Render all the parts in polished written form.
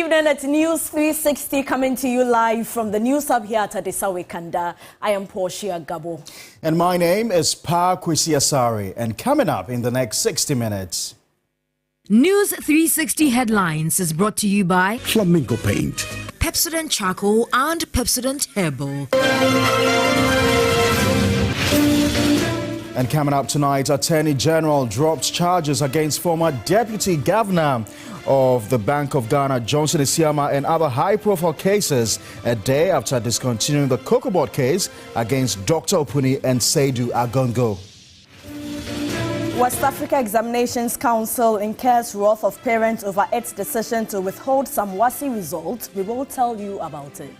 evening, it's News360 coming to you live from the News Hub here at Adesawe Kanda. I am Portia Gabo. And my name is Pa Kwesi. And coming up in the next 60 minutes. News360 Headlines is brought to you by Flamingo Paint, Pepsodent Charcoal and Pepsodent Herbal. And coming up tonight, Attorney General drops charges against former Deputy Governor of the Bank of Ghana, Johnson Isiama, and other high-profile cases a day after discontinuing the Cocoa Board case against Dr. Opuni and Seydou Agongo. West Africa Examinations Council incurs wrath of parents over its decision to withhold some WASSCE results. We will tell you about it.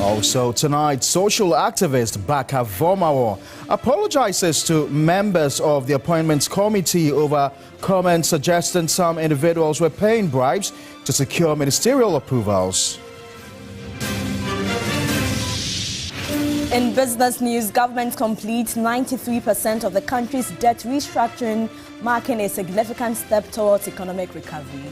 Also tonight, social activist Baka Vomawo apologizes to members of the Appointments Committee over comments suggesting some individuals were paying bribes to secure ministerial approvals. In business news, government completes 93% of the country's debt restructuring, marking a significant step towards economic recovery.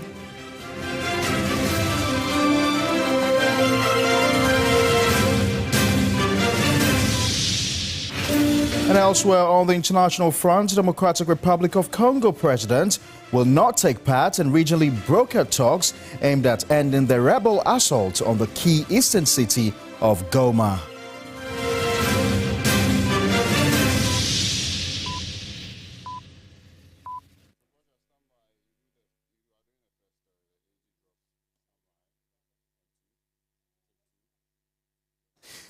And elsewhere on the international front, the Democratic Republic of Congo president will not take part in regionally brokered talks aimed at ending the rebel assault on the key eastern city of Goma.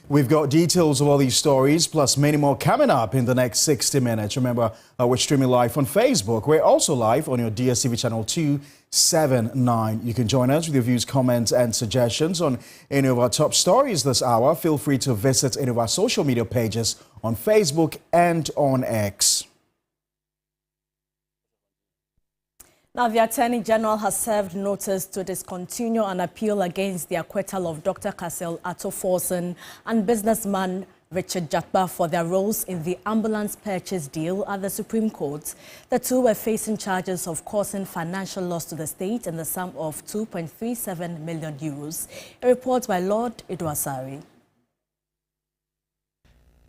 We've got details of all these stories, plus many more coming up in the next 60 minutes. Remember, we're streaming live on Facebook. We're also live on your DSTV channel 279. You can join us with your views, comments, and suggestions on any of our top stories this hour. Feel free to visit any of our social media pages on Facebook and on X. Now, the Attorney General has served notice to discontinue an appeal against the acquittal of Dr. Cassel Atto-Forson and businessman Richard Jakpa for their roles in the ambulance purchase deal at the Supreme Court. The two were facing charges of causing financial loss to the state in the sum of 2.37 million euros. A report by Lord Idwasari.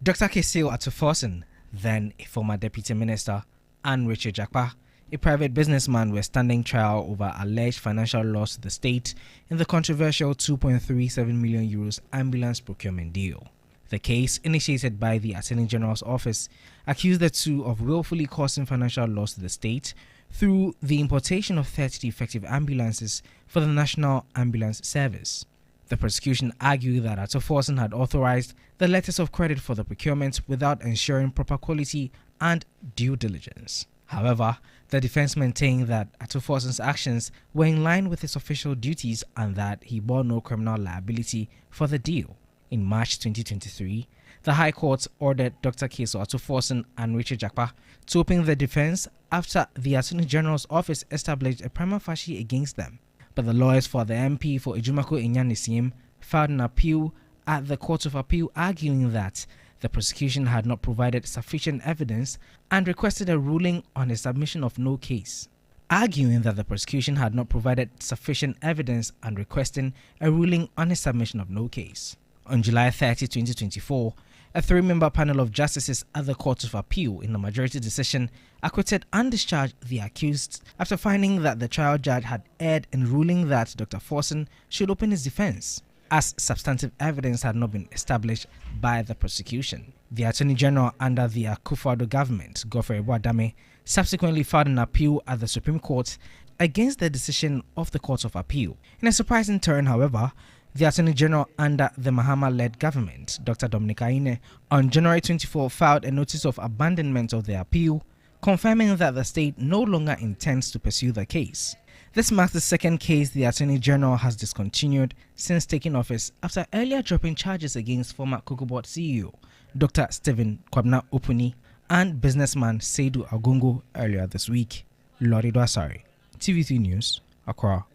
Dr. Cassel Atto-Forson, then a former deputy minister, and Richard Jakpa, a private businessman, were standing trial over alleged financial loss to the state in the controversial 2.37 million euros ambulance procurement deal. The case, initiated by the Attorney General's office, accused the two of willfully causing financial loss to the state through the importation of 30 defective ambulances for the National Ambulance Service. The prosecution argued that Atto-Forson had authorized the letters of credit for the procurement without ensuring proper quality and due diligence. However, the defense maintained that Atto-Forson's actions were in line with his official duties and that he bore no criminal liability for the deal. In March 2023, the High Court ordered Dr. Cassel Atto-Forson and Richard Jakpa to open the defense after the Attorney General's office established a prima facie against them. But the lawyers for the MP for Ejumako Enyanisiem filed an appeal at the Court of Appeal, arguing that the prosecution had not provided sufficient evidence and requested a ruling on a submission of no case. Arguing that the prosecution had not provided sufficient evidence and requesting a ruling on a submission of no case. On July 30, 2024, a three-member panel of justices at the Court of Appeal, in a majority decision, acquitted and discharged the accused after finding that the trial judge had erred in ruling that Dr. Forson should open his defense, as substantive evidence had not been established by the prosecution. The Attorney General under the Akufo-Addo government, Godfrey Wadame, subsequently filed an appeal at the Supreme Court against the decision of the Court of Appeal. In a surprising turn, however, the Attorney General under the Mahama-led government, Dr. Dominic Aine, on January 24 filed a notice of abandonment of the appeal, confirming that the state no longer intends to pursue the case. This marks the second case the Attorney General has discontinued since taking office after earlier dropping charges against former Cocoa Board CEO Dr. Stephen Kwabena Opuni and businessman Seydou Agongo earlier this week. Lord Idwasari, TV3 News, Accra.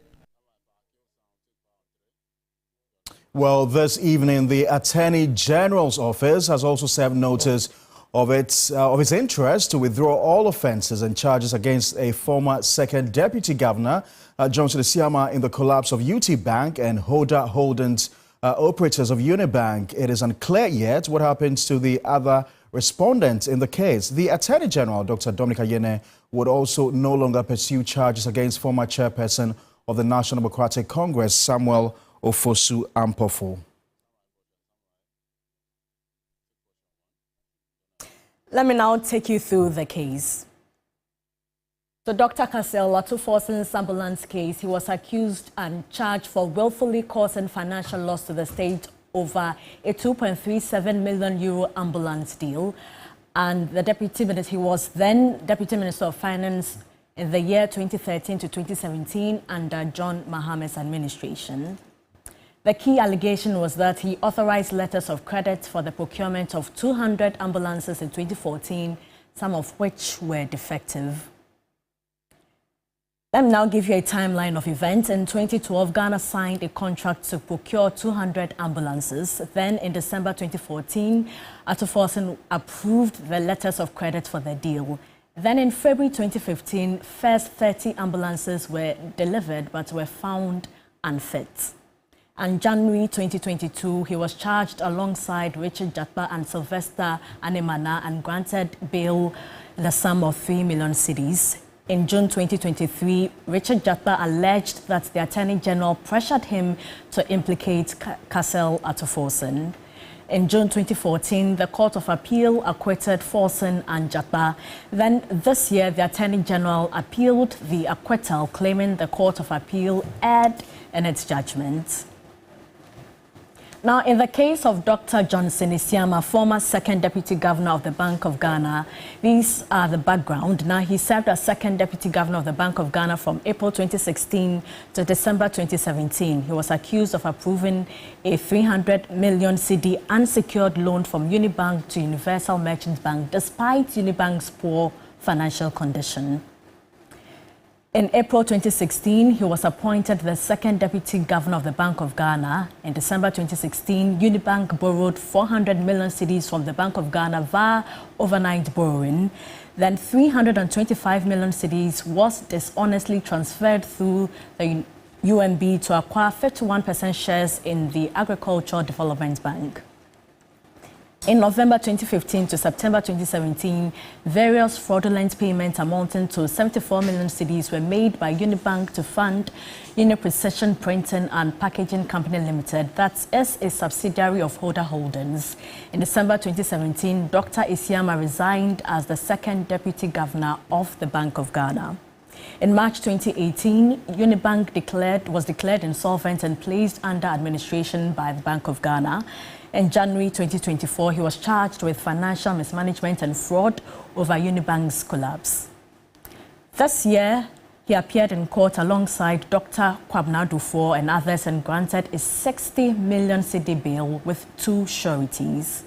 Well, this evening, the Attorney General's office has also served notice of its interest to withdraw all offences and charges against a former second deputy governor, Johnson Isiama, in the collapse of UT Bank and Hoda Holdings operators of Unibank. It is unclear yet what happens to the other respondents in the case. The Attorney General, Dr. Dominic Ayene, would also no longer pursue charges against former chairperson of the National Democratic Congress, Samuel Ofosu Ampofo. Let me now take you through the case. So Dr. Cassel Atoforson's ambulance case, he was accused and charged for willfully causing financial loss to the state over a 2.37 million euro ambulance deal. And the deputy minister, he was then Deputy Minister of Finance in the year 2013 to 2017 under John Mahamed's administration. The key allegation was that he authorized letters of credit for the procurement of 200 ambulances in 2014, some of which were defective. Let me now give you a timeline of events. In 2012, Ghana signed a contract to procure 200 ambulances. Then in December 2014, Atoforson approved the letters of credit for the deal. Then in February 2015, first 30 ambulances were delivered but were found unfit. And January 2022, he was charged alongside Richard Jatba and Sylvester Anemana and granted bail the sum of 3 million cedis. In June 2023, Richard Jatba alleged that the Attorney General pressured him to implicate Cassel Atoforson. In June 2014, the Court of Appeal acquitted Forson and Jatba. Then this year, the Attorney General appealed the acquittal, claiming the Court of Appeal erred in its judgment. Now, in the case of Dr. Johnson Isiama, former second deputy governor of the Bank of Ghana, these are the background. Now, he served as second deputy governor of the Bank of Ghana from April 2016 to December 2017. He was accused of approving a 300 million CD unsecured loan from Unibank to Universal Merchant Bank, despite Unibank's poor financial condition. In April 2016, he was appointed the second deputy governor of the Bank of Ghana. In December 2016, Unibank borrowed 400 million cedis from the Bank of Ghana via overnight borrowing. Then 325 million cedis was dishonestly transferred through the UMB to acquire 51% shares in the Agricultural Development Bank. In November 2015 to September 2017, various fraudulent payments amounting to 74 million cedis were made by Unibank to fund Uni-Precision Printing and Packaging Company Limited, that is a subsidiary of Hoda Holdings. In December 2017, Dr. Isiama resigned as the second deputy governor of the Bank of Ghana. In March 2018, Unibank was declared insolvent and placed under administration by the Bank of Ghana. In January 2024, he was charged with financial mismanagement and fraud over Unibank's collapse. This year, he appeared in court alongside Dr. Kwabena Dufour and others and granted a 60 million cedi bail with 2 sureties.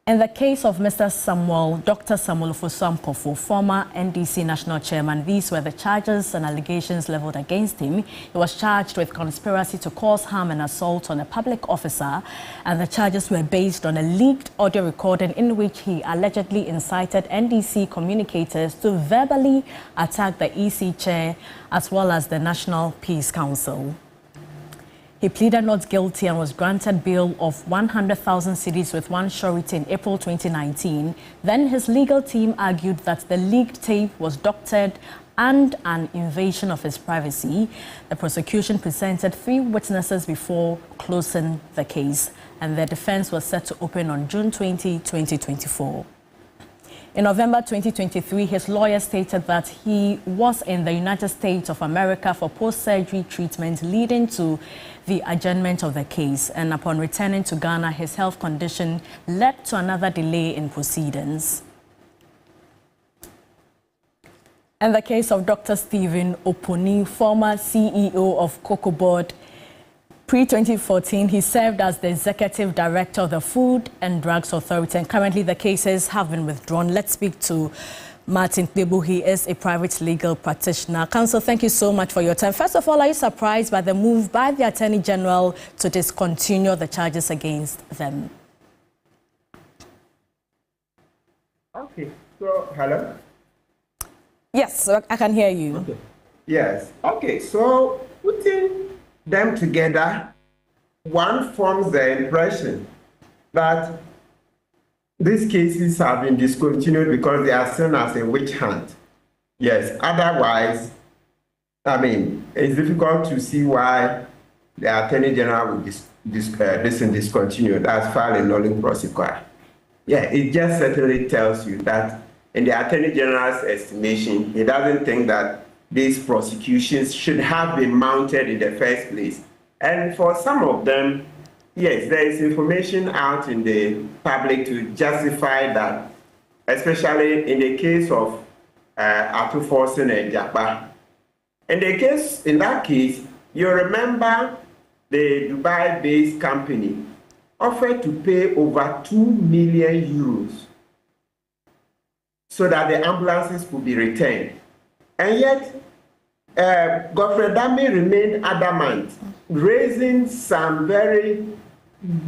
In the case of Dr. Samuel Ofosu Ampofo, former NDC national chairman, these were the charges and allegations leveled against him. He was charged with conspiracy to cause harm and assault on a public officer, and the charges were based on a leaked audio recording in which he allegedly incited NDC communicators to verbally attack the EC chair as well as the National Peace Council. He pleaded not guilty and was granted bail of 100,000 cedis with 1 surety in April 2019. Then his legal team argued that the leaked tape was doctored and an invasion of his privacy. The prosecution presented 3 witnesses before closing the case, and the defense was set to open on June 20, 2024. In November 2023, his lawyer stated that he was in the United States of America for post-surgery treatment, leading to the adjournment of the case. And upon returning to Ghana, his health condition led to another delay in proceedings. In the case of Dr. Stephen Oponi, former CEO of Cocoa Board, pre-2014, he served as the executive director of the Food and Drugs Authority, and currently the cases have been withdrawn. Let's speak to Martin Kbebu. He is a private legal practitioner. Counsel, thank you so much for your time. First of all, are you surprised by the move by the Attorney General to discontinue the charges against them? Okay. So, hello? Yes, I can hear you. Okay. Yes. Okay. So, putting them together, one forms the impression that these cases have been discontinued because they are seen as a witch hunt. Yes. Otherwise, I mean, it's difficult to see why the Attorney General would discontinue. That's file a nolle prosequi. Yeah, it just certainly tells you that in the Attorney General's estimation, he doesn't think that these prosecutions should have been mounted in the first place. And for some of them, yes, there is information out in the public to justify that, especially in the case of Atuforsen and Japa. In that case, you remember the Dubai-based company offered to pay over 2 million euros so that the ambulances could be returned. And yet, Godfrey Dame remained adamant, raising some very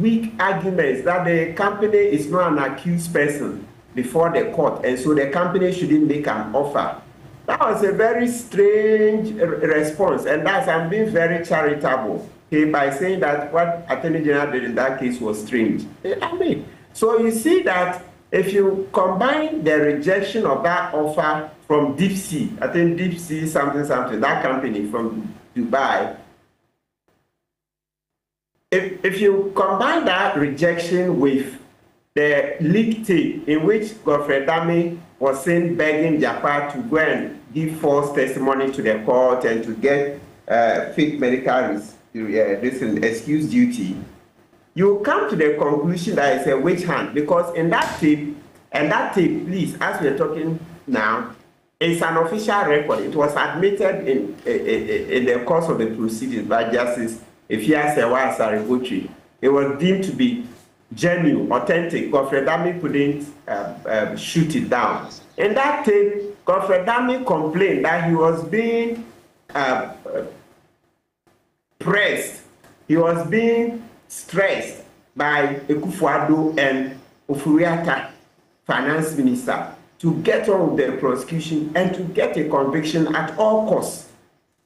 weak arguments that the company is not an accused person before the court, and so the company shouldn't make an offer. That was a very strange response, and that's, I'm being very charitable, okay, by saying that what Attorney General did in that case was strange. I mean, so you see that if you combine the rejection of that offer from Deep Sea, I think Deep Sea something, that company from Dubai, if you combine that rejection with the leaked tape in which Godfrey Dame was seen begging Japa to go and give false testimony to the court and to get fake medical excuse duty, you come to the conclusion that it's a witch hunt, because in that tape, please, as we're talking now, it's an official record. It was admitted in the course of the proceedings by Justice Ifia Sewa Sarigotri. It was deemed to be genuine, authentic. Godfrey Dame couldn't shoot it down. In that tape, Godfrey Dame complained that he was being pressed, he was being stressed by Akufo-Addo and Ofori-Atta, finance minister, to get on with the prosecution and to get a conviction at all costs.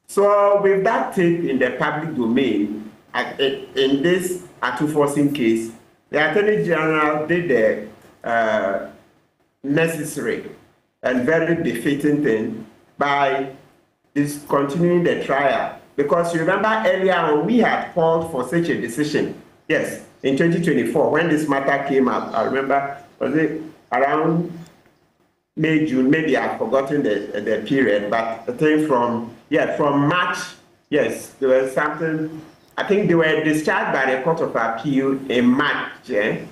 So with that tape in the public domain, in this Atuforsen case, the Attorney General did the necessary and very befitting thing by discontinuing the trial. Because you remember earlier on, we had called for such a decision. Yes, in 2024, when this matter came up, I remember, was it around May, June, maybe I've forgotten the period, but I think from March, yes, there was something, I think they were discharged by the Court of Appeal in March, in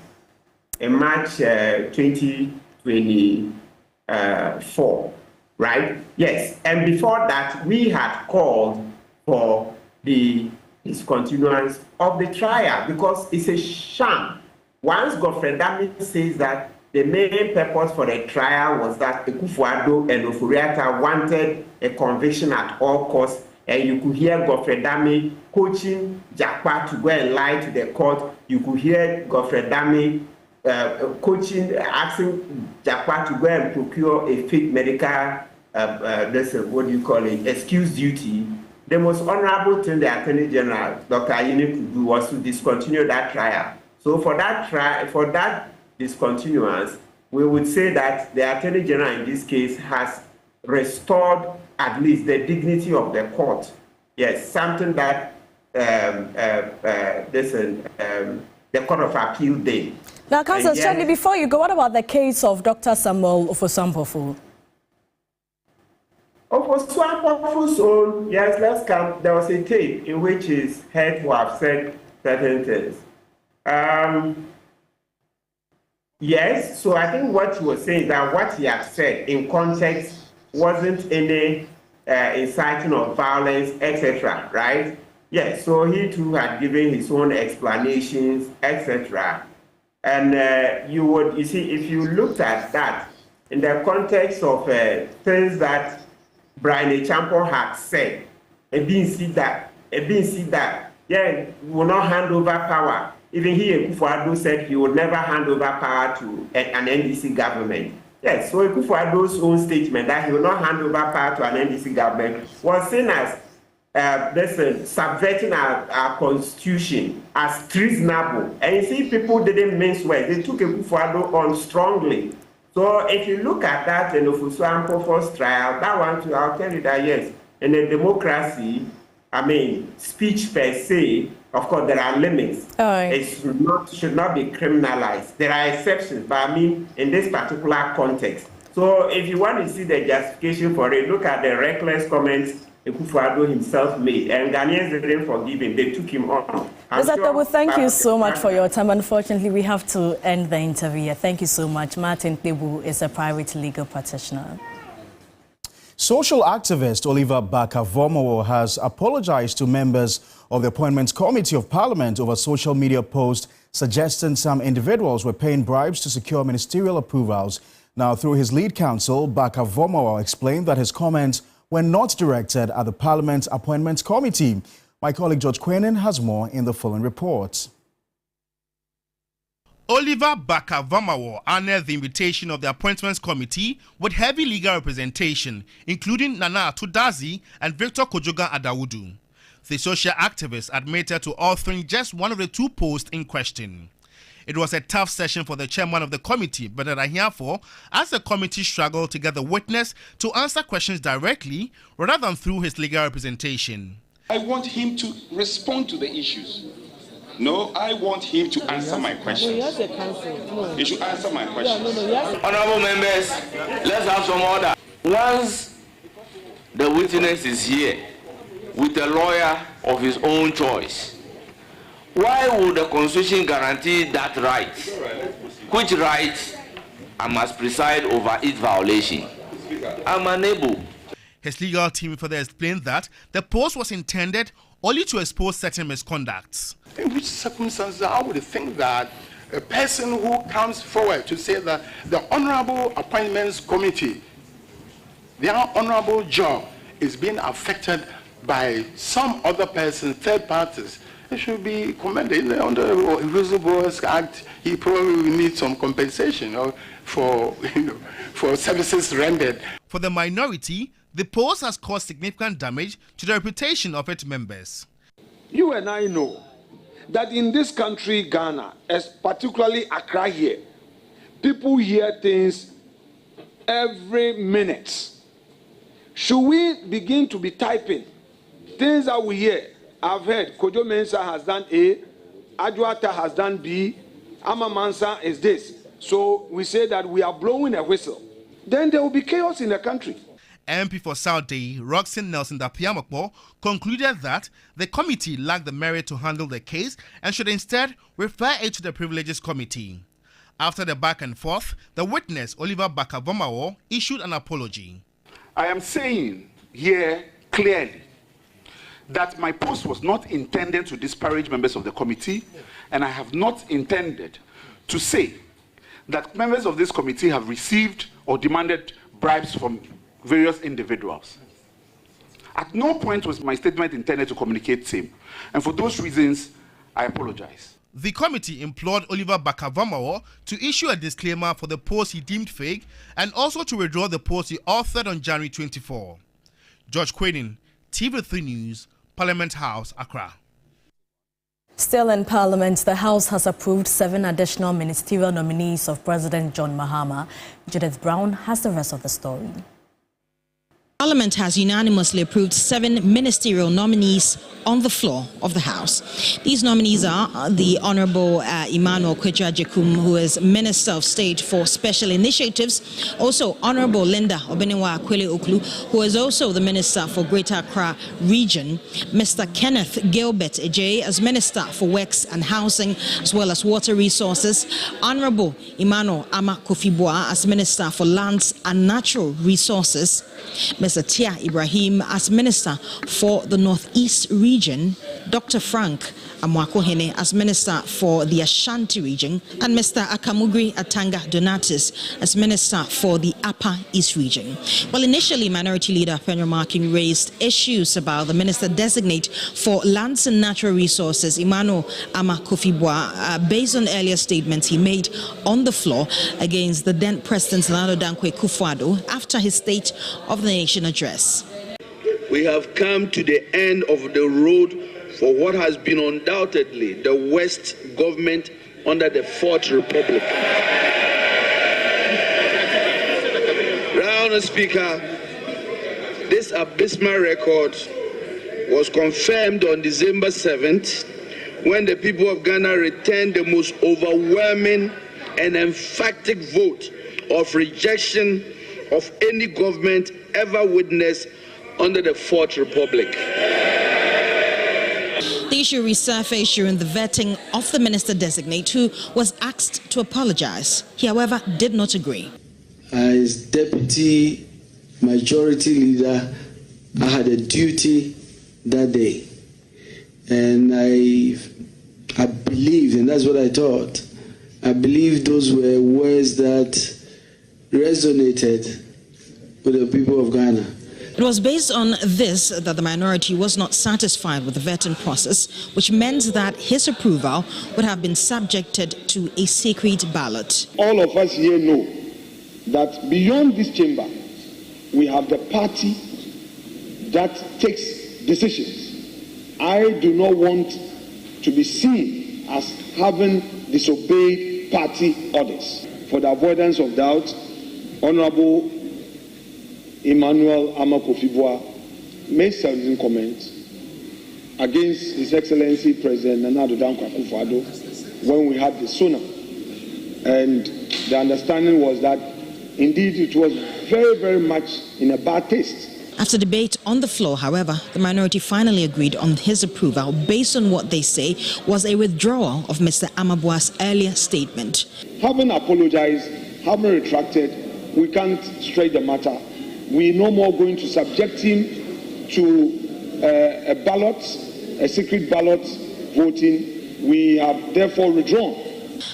March 2024, right? Yes, and before that, we had called for the discontinuance of the trial because it's a sham. Once Godfrey Dame says that the main purpose for the trial was that Akufo-Addo and Ofori-Atta wanted a conviction at all costs, and you could hear Godfrey Dame coaching Japa to go and lie to the court. You could hear Godfrey Dame asking Japa to go and procure a fake medical, excuse duty. The most honorable thing the Attorney General, Dr. Ayine, could do was to discontinue that trial. So for that discontinuance, we would say that the Attorney General in this case has restored at least the dignity of the court. Yes, something that the Court of Appeal did. Now, Counsel, Shirley, before you go, what about the case of Dr. Samuel Ofosu-Ampofo? Ofosu-Ampofo, own, yes, let's come. There was a tape in which his head to have said certain things. Yes, so I think what he was saying is that what he had said in context wasn't any inciting of violence, etc., right? Yes, so he too had given his own explanations, etc. And you see, if you looked at that in the context of things that Brian Echampo had said, yeah, will not hand over power. Even he, Akufo-Addo, said he would never hand over power to an NDC government. Yes, so Akufo-Addo's own statement that he will not hand over power to an NDC government was seen as subverting our constitution, as treasonable. And you see, people didn't mince words. They took Akufo-Addo on strongly. So if you look at that in the Ofosu-Ampofos trial, that one too, I'll tell you that yes, in a democracy, I mean, speech per se, of course, there are limits. It should not be criminalized. There are exceptions, but I mean, in this particular context. So if you want to see the justification for it, look at the reckless comments Akufo-Addo himself made, and Ghanaians didn't forgive him. They took him on. Mr. Thank you so much for your time. Unfortunately, we have to end the interview here. Thank you so much. Martin Tebu is a private legal practitioner. Social activist Oliver Barker-Vormawor has apologized to members of the Appointments Committee of Parliament over social media posts suggesting some individuals were paying bribes to secure ministerial approvals. Now, through his lead counsel, Barker-Vormawor explained that his comments were not directed at the Parliament Appointments Committee. My colleague George Quenin has more in the following report. Oliver Barker-Vormawor honored the invitation of the Appointments Committee with heavy legal representation, including Nana Atudazi and Victor Kojoga Adawudu. The social activist admitted to authoring just one of the two posts in question. It was a tough session for the chairman of the committee, Bernard Ahiafo, as the committee struggled to get the witness to answer questions directly rather than through his legal representation. I want him to respond to the issues. No, I want him to answer my questions. He should answer my questions. Honorable members, let's have some order. Once the witness is here with a lawyer of his own choice, why would the Constitution guarantee that right? Which right I must preside over its violation? I'm unable. His legal team further explained that the post was intended only to expose certain misconducts. In which circumstances I would think that a person who comes forward to say that the Honorable Appointments Committee, their honorable job is being affected by some other person, third parties, it should be commended. Under the Whistleblowers Act, he probably will need some compensation for services rendered. For the minority, the post has caused significant damage to the reputation of its members. You and I know that in this country, Ghana, as particularly Accra here, people hear things every minute. Should we begin to be typing things that we hear? I've heard Kojo Mensah has done A, Adwata has done B, Ama Mansa is this. So we say that we are blowing a whistle. Then there will be chaos in the country. MP for South Day, Roxanne Nelson Dapiamokpo, concluded that the committee lacked the merit to handle the case and should instead refer it to the Privileges Committee. After the back and forth, the witness, Oliver Barker-Vormawor, issued an apology. I am saying here clearly that my post was not intended to disparage members of the committee, and I have not intended to say that members of this committee have received or demanded bribes from various individuals. At no point was my statement intended to communicate same, and for those reasons, I apologize. The committee implored Oliver Barker-Vormawor to issue a disclaimer for the post he deemed fake and also to withdraw the post he authored on January 24. George Quenin, TV3 News, Parliament House, Accra. Still in Parliament, the House has approved 7 additional ministerial nominees of President John Mahama. Judith Brown has the rest of the story. Parliament has unanimously approved 7 ministerial nominees on the floor of the House. These nominees are the Honorable Emmanuel Kweja-Jekum, who is Minister of State for Special Initiatives, also Honorable Linda Obenewa-Akwele-Oklu, who is also the Minister for Greater Accra Region, Mr. Kenneth Gilbert Ejay as Minister for Works and Housing, as well as Water Resources, Honorable Emmanuel Ama-Kofi-Boa as Minister for Lands and Natural Resources, Mr. Tia Ibrahim as Minister for the Northeast Region, Dr. Frank Amwakohene as Minister for the Ashanti region, and Mr. Akamugri Atanga Donatis as Minister for the Upper East region. Well, initially, Minority Leader Penyo Markin raised issues about the Minister-designate for Lands and Natural Resources, Emmanuel Amakofibwa, based on earlier statements he made on the floor against the then President Nana Dankwa Akufo-Addo after his State of the Nation address. We have come to the end of the road for what has been undoubtedly the worst government under the Fourth Republic. Honourable Speaker, this abysmal record was confirmed on December 7th when the people of Ghana returned the most overwhelming and emphatic vote of rejection of any government ever witnessed under the Fourth Republic. The issue resurfaced during the vetting of the Minister-designate, who was asked to apologize. He, however, did not agree. As Deputy Majority Leader, I had a duty that day. And I believed, and that's what I thought, I believe those were words that resonated with the people of Ghana. It was based on this that the minority was not satisfied with the vetting process, which meant that his approval would have been subjected to a secret ballot. All of us here know that beyond this chamber, we have the party that takes decisions. I do not want to be seen as having disobeyed party orders. For the avoidance of doubt, Honorable Emmanuel Amakofibwa made certain comments against His Excellency President Nana Dankwa Akufo-Addo when we had the SONA. And the understanding was that indeed it was very, very much in a bad taste. After debate on the floor, however, the minority finally agreed on his approval based on what they say was a withdrawal of Mr. Amabwa's earlier statement. Having apologized, having retracted, we can't stretch the matter. We're no more going to subject him to a ballot, a secret ballot voting. We have therefore withdrawn.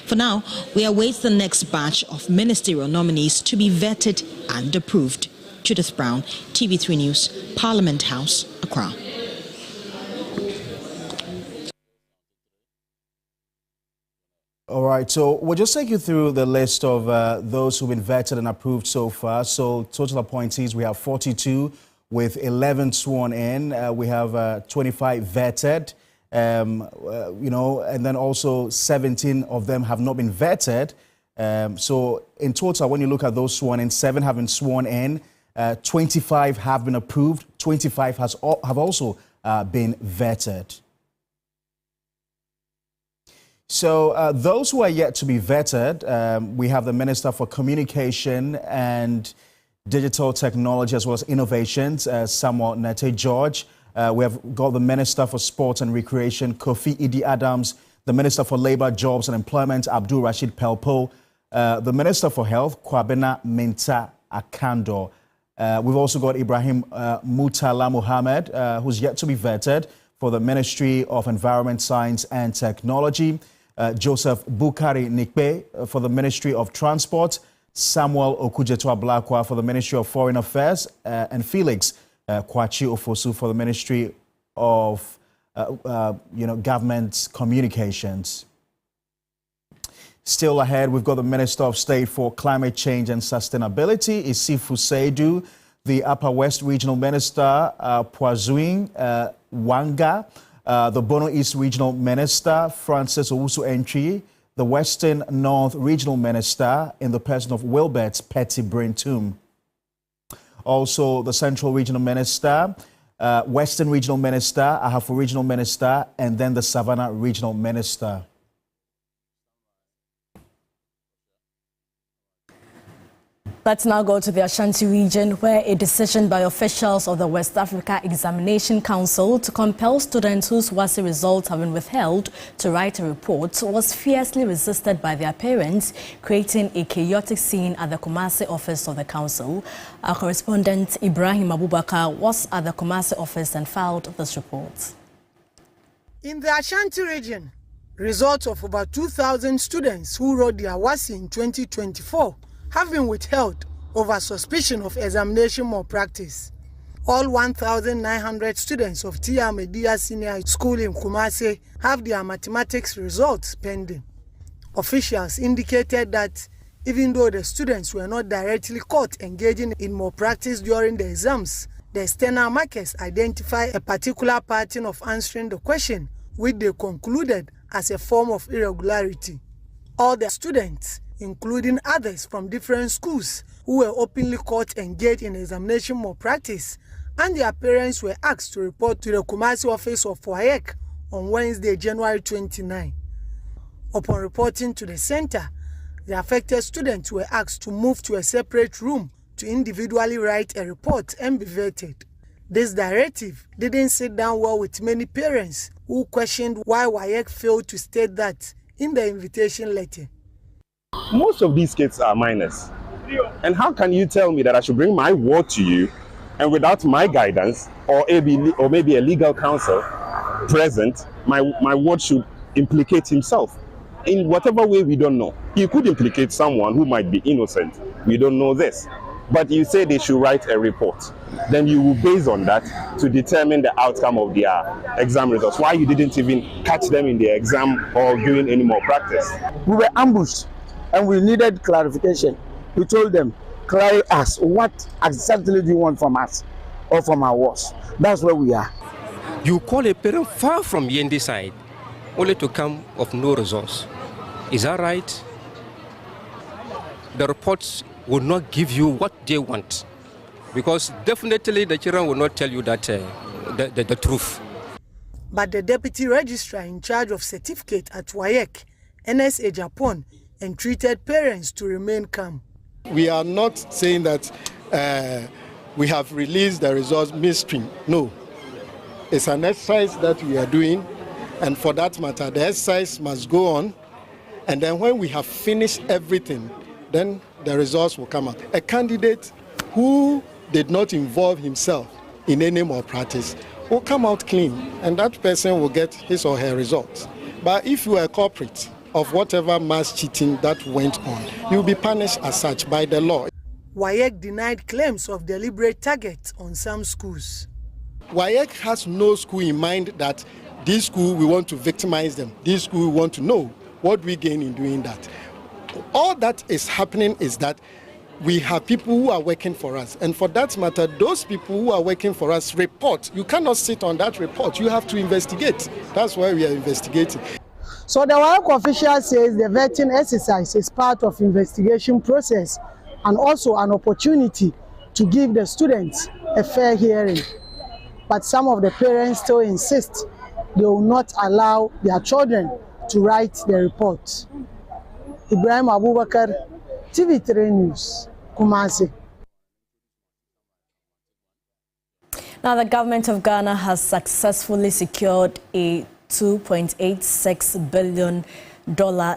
For now, we await the next batch of ministerial nominees to be vetted and approved. Judith Brown, TV3 News, Parliament House, Accra. All right, so we'll just take you through the list of those who've been vetted and approved so far. So total appointees, we have 42 with 11 sworn in. We have 25 vetted, and then also 17 of them have not been vetted. So in total, when you look at those sworn in, 7 have been sworn in, 25 have been approved, 25 have also been vetted. So those who are yet to be vetted, we have the Minister for Communication and Digital Technology as well as Innovations, Samuel Nete George. We have got the Minister for Sports and Recreation, Kofi Idi Adams, the Minister for Labour, Jobs and Employment, Abdul Rashid Pelpo, the Minister for Health, Kwabena Minta Akando. We've also got Ibrahim Mutala Mohammed, who's yet to be vetted for the Ministry of Environment, Science and Technology. Joseph Bukari Nikbe for the Ministry of Transport, Samuel Okujeto Ablakwa for the Ministry of Foreign Affairs, and Felix Kwachi Ofosu for the Ministry of Government Communications. Still ahead, we've got the Minister of State for Climate Change and Sustainability, Isifu Seidu, the Upper West Regional Minister, Pwazuing Wanga, the Bono East Regional Minister, Francis Owusu Entry, the Western North Regional Minister in the person of Wilbert Petty Brintum. Also, the Central Regional Minister, Western Regional Minister, Ahafo Regional Minister, and then the Savannah Regional Minister. Let's now go to the Ashanti region, where a decision by officials of the West Africa Examination Council to compel students whose WASSCE results have been withheld to write a report was fiercely resisted by their parents, creating a chaotic scene at the Kumasi office of the council. Our correspondent Ibrahim Abubakar was at the Kumasi office and filed this report. In the Ashanti region, results of over 2,000 students who wrote their WASI in 2024 have been withheld over suspicion of examination malpractice. All 1,900 students of Tia Media Senior School in Kumasi have their mathematics results pending. Officials indicated that even though the students were not directly caught engaging in malpractice during the exams, the external markers identify a particular pattern of answering the question, which they concluded as a form of irregularity. All the students, including others from different schools who were openly caught engaged in examination malpractice, and their parents were asked to report to the Kumasi office of WAEC on Wednesday, January 29. Upon reporting to the center, the affected students were asked to move to a separate room to individually write a report and be vetted. This directive didn't sit down well with many parents who questioned why WAEC failed to state that in the invitation letter. Most of these kids are minors. And how can you tell me that I should bring my ward to you and without my guidance or maybe a legal counsel present, my ward should implicate himself in whatever way we don't know. You could implicate someone who might be innocent. We don't know this. But you say they should write a report. Then you will base on that to determine the outcome of their exam results. Why you didn't even catch them in the exam or doing any more practice? We were ambushed and we needed clarification. We told them, clarify us, what exactly do you want from us or from our wards? That's where we are. You call a parent far from Yendi side, only to come of no results. Is that right? The reports will not give you what they want, because definitely the children will not tell you that the truth. But the deputy registrar in charge of certificate at WAEC, NSA Japan, entreated parents to remain calm. We are not saying that we have released the results midstream. No. It's an exercise that we are doing, and for that matter, the exercise must go on, and then when we have finished everything, then the results will come out. A candidate who did not involve himself in any malpractice will come out clean, and that person will get his or her results. But if you are a culprit of whatever mass cheating that went on, you will be punished as such by the law. WAEC denied claims of deliberate targets on some schools. WAEC has no school in mind that this school we want to victimize them, this school we want to know what we gain in doing that. All that is happening is that we have people who are working for us, and for that matter, those people who are working for us report. You cannot sit on that report, you have to investigate. That's why we are investigating. So the WAEC official says the vetting exercise is part of investigation process and also an opportunity to give the students a fair hearing. But some of the parents still insist they will not allow their children to write the report. Ibrahim Abubakar, TV3 News, Kumasi. Now, the government of Ghana has successfully secured a $2.86 billion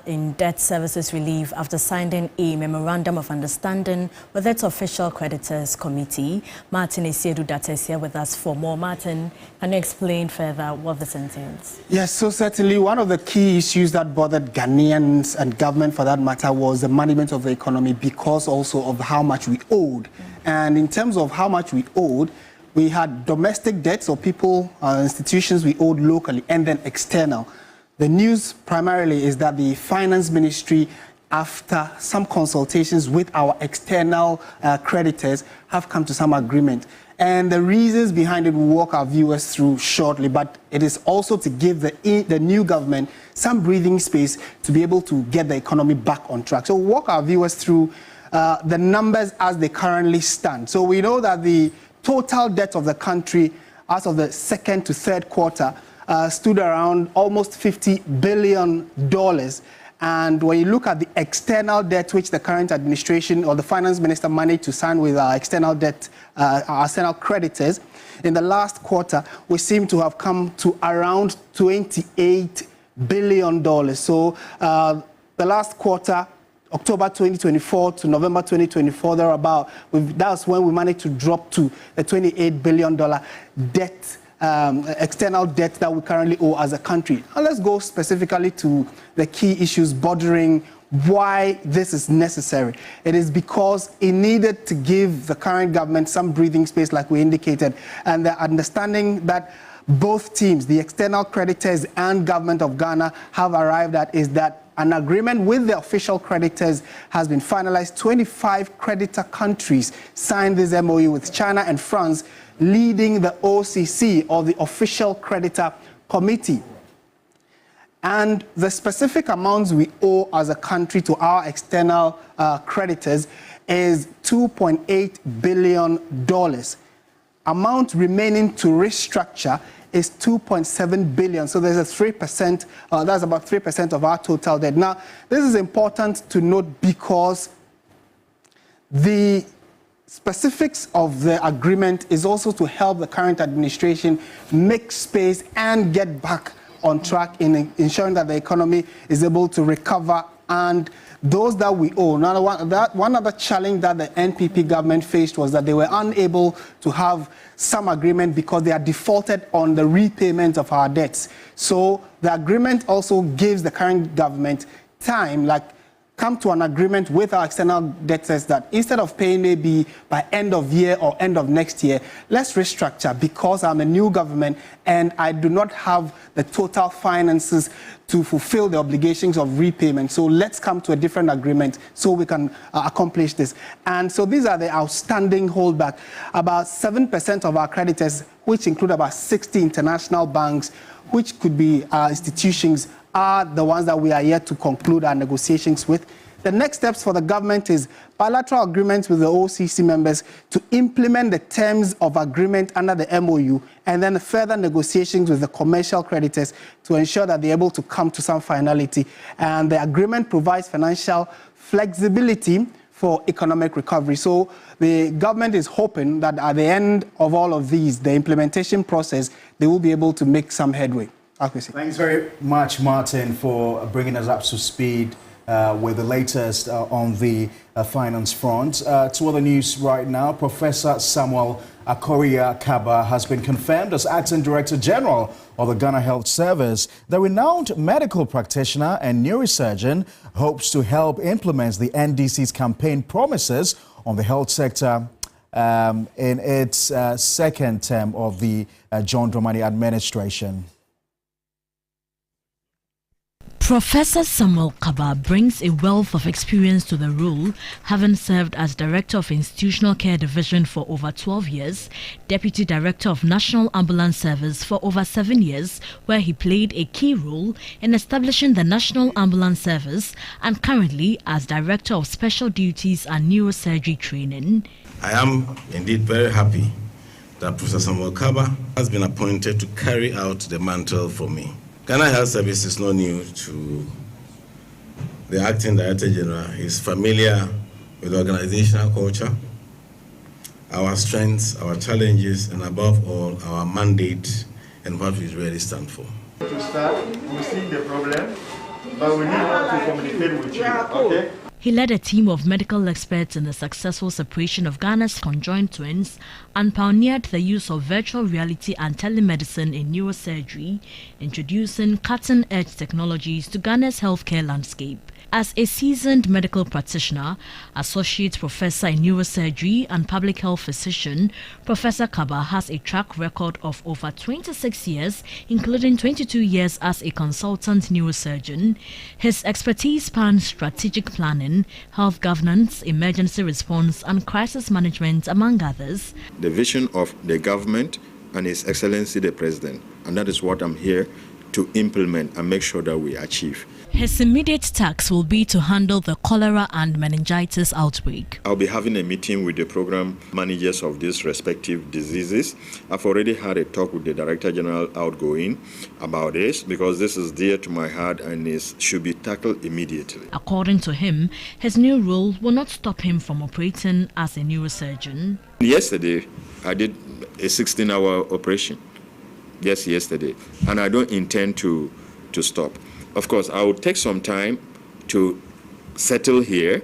in debt services relief after signing a memorandum of understanding with its official creditors committee. Martin Esiedu is here with us for more. Martin, can you explain further what this entails? Yes, so certainly one of the key issues that bothered Ghanaians and government for that matter was the management of the economy, because also of how much we owed. And in terms of how much we owed, we had domestic debts, or people, institutions we owed locally, and then external. The news primarily is that the Finance Ministry, after some consultations with our external creditors, have come to some agreement. And the reasons behind it will walk our viewers through shortly, but it is also to give the new government some breathing space to be able to get the economy back on track. So we'll walk our viewers through the numbers as they currently stand. So we know that the total debt of the country as of the second to third quarter stood around almost $50 billion. And when you look at the external debt which the current administration or the finance minister managed to sign with our external debt, our external creditors, in the last quarter, we seem to have come to around $28 billion. So the last quarter, October 2024 to November 2024, that's when we managed to drop to a $28 billion debt external debt that we currently owe as a country. And let's go specifically to the key issues bordering why this is necessary. It is because it needed to give the current government some breathing space, like we indicated, and the understanding that both teams, the external creditors and government of Ghana, have arrived at is that an agreement with the official creditors has been finalized. 25 creditor countries signed this MOU with China and France, leading the OCC, or the Official Creditor Committee. And the specific amounts we owe as a country to our external creditors is $2.8 billion. Amount remaining to restructure is 2.7 billion. So there's a 3%, that's about 3% of our total debt. Now, this is important to note because the specifics of the agreement is also to help the current administration make space and get back on track in ensuring that the economy is able to recover, and those that we owe. Now, one other challenge that the NPP government faced was that they were unable to have some agreement because they are defaulted on the repayment of our debts. So the agreement also gives the current government time, like come to an agreement with our external debtors that instead of paying maybe by end of year or end of next year, let's restructure because I'm a new government and I do not have the total finances to fulfill the obligations of repayment. So let's come to a different agreement so we can accomplish this. And so these are the outstanding holdback. About 7% of our creditors, which include about 60 international banks, which could be institutions, are the ones that we are yet to conclude our negotiations with. The next steps for the government is bilateral agreements with the OCC members to implement the terms of agreement under the MOU, and then further negotiations with the commercial creditors to ensure that they're able to come to some finality. And the agreement provides financial flexibility for economic recovery. So the government is hoping that at the end of all of these, the implementation process, they will be able to make some headway. Thanks very much, Martin, for bringing us up to speed with the latest on the finance front. To other news right now, Professor Samuel Akoria Kaba has been confirmed as Acting Director General of the Ghana Health Service. The renowned medical practitioner and neurosurgeon hopes to help implement the NDC's campaign promises on the health sector in its second term of the John Dramani administration. Professor Samuel Kaba brings a wealth of experience to the role, having served as Director of Institutional Care Division for over 12 years, Deputy Director of National Ambulance Service for over 7 years, where he played a key role in establishing the National Ambulance Service, and currently as Director of Special Duties and Neurosurgery Training. I am indeed very happy that Professor Samuel Kaba has been appointed to carry out the mantle for me. Ghana Health Service is not new to the Acting Director General. He's familiar with organizational culture, our strengths, our challenges, and above all, our mandate and what we really stand for. To start, we see the problem, but we need to communicate with you, okay? He led a team of medical experts in the successful separation of Ghana's conjoined twins and pioneered the use of virtual reality and telemedicine in neurosurgery, introducing cutting-edge technologies to Ghana's healthcare landscape. As a seasoned medical practitioner, associate professor in neurosurgery and public health physician, Professor Kaba has a track record of over 26 years, including 22 years as a consultant neurosurgeon. His expertise spans strategic planning, health governance, emergency response, and crisis management, among others. The vision of the government and His Excellency the President, and that is what I'm here to implement and make sure that we achieve. His immediate task will be to handle the cholera and meningitis outbreak. I'll be having a meeting with the program managers of these respective diseases. I've already had a talk with the Director General outgoing about this because this is dear to my heart and it should be tackled immediately. According to him, his new role will not stop him from operating as a neurosurgeon. Yesterday, I did a 16-hour operation. Yes, yesterday. And I don't intend to stop. Of course, I will take some time to settle here,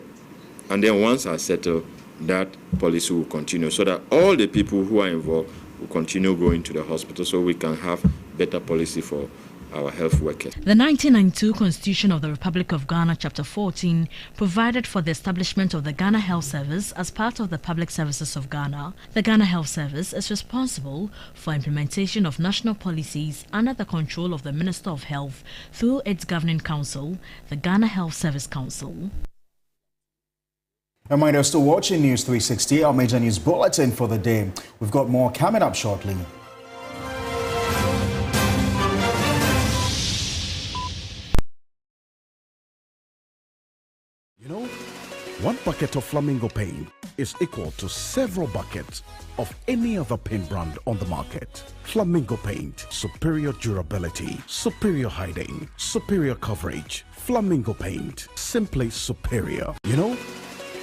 and then once I settle, that policy will continue so that all the people who are involved will continue going to the hospital so we can have better policy for our health workers. The 1992 Constitution of the Republic of Ghana, Chapter 14, provided for the establishment of the Ghana Health Service as part of the Public Services of Ghana. The Ghana Health Service is responsible for implementation of national policies under the control of the Minister of Health through its governing council, the Ghana Health Service Council. Reminder, still watching News 360, our major news bulletin for the day. We've got more coming up shortly. You know, one bucket of Flamingo paint is equal to several buckets of any other paint brand on the market. Flamingo paint, superior durability, superior hiding, superior coverage. Flamingo paint, simply superior. You know,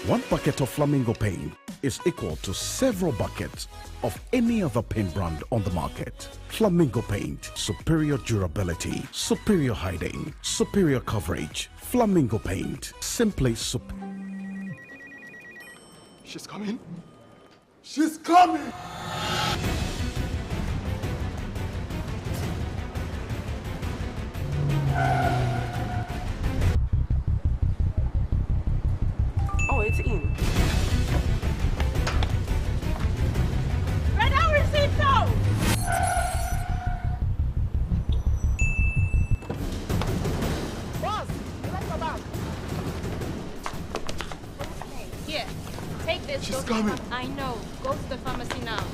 one bucket of Flamingo paint is equal to several buckets of any other paint brand on the market. Flamingo paint, superior durability, superior hiding, superior coverage. Flamingo paint, simply superior. She's coming. She's coming. Oh, it's in. Here, take this. She's coming. I know. Go to the pharmacy now.